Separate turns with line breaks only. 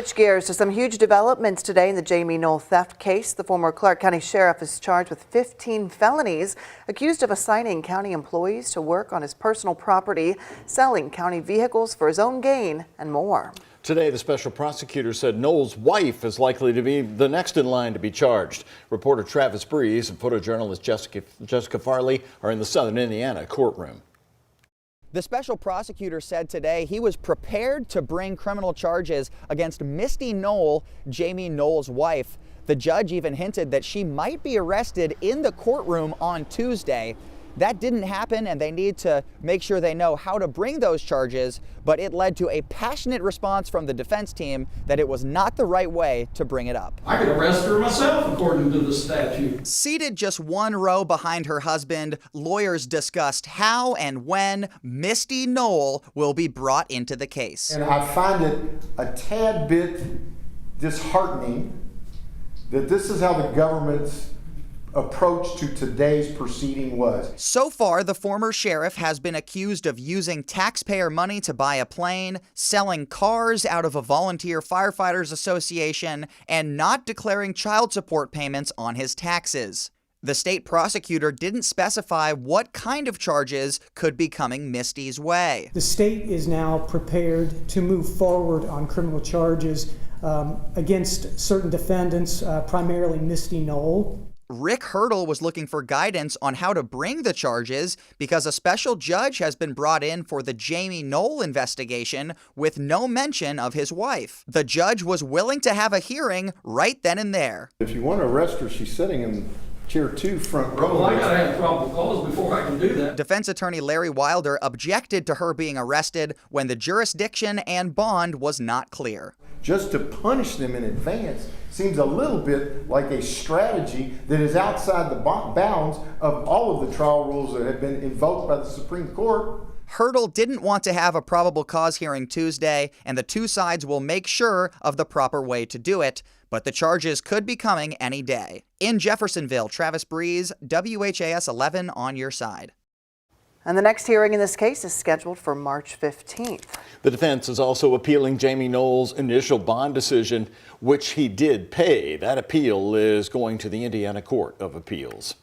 Switch gears to some huge developments today in the Jamey Noel theft case. The former Clark County Sheriff is charged with 15 felonies, accused of assigning county employees to work on his personal property, selling county vehicles for his own gain, and more.
Today, the special prosecutor said Noel's wife is likely to be the next in line to be charged. Reporter Travis Breeze and photojournalist Jessica Farley are in the Southern Indiana courtroom.
The special prosecutor said today he was prepared to bring criminal charges against Misty Noel, Jamey Noel's wife. The judge even hinted that she might be arrested in the courtroom on Tuesday. That didn't happen, and they need to make sure they know how to bring those charges, but it led to a passionate response from the defense team that it was not the right way to bring it up.
I could arrest her myself according to the statute.
Seated just one row behind her husband, lawyers discussed how and when Misty Noel will be brought into the case.
And I find it a tad bit disheartening that this is how the government's approach to today's proceeding was.
So far, the former sheriff has been accused of using taxpayer money to buy a plane, selling cars out of a volunteer firefighters association, and not declaring child support payments on his taxes. The state prosecutor didn't specify what kind of charges could be coming Misty's way.
The state is now prepared to move forward on criminal charges against certain defendants, primarily Misty Noel.
Rick Hurdle was looking for guidance on how to bring the charges because a special judge has been brought in for the Jamey Noel investigation with no mention of his wife. The judge was willing to have a hearing right then and there.
If you want to arrest her, she's sitting in chair 2 front row.
Well, I gotta have probable cause before I can do that.
Defense attorney Larry Wilder objected to her being arrested when the jurisdiction and bond was not clear.
Just to punish them in advance seems a little bit like a strategy that is outside the bounds of all of the trial rules that have been invoked by the Supreme Court.
Hurdle didn't want to have a probable cause hearing Tuesday, and the two sides will make sure of the proper way to do it, but the charges could be coming any day. In Jeffersonville, Travis Breeze, WHAS 11 on your side.
And the next hearing in this case is scheduled for March 15th.
The defense is also appealing Jamey Noel's initial bond decision, which he did pay. That appeal is going to the Indiana Court of Appeals.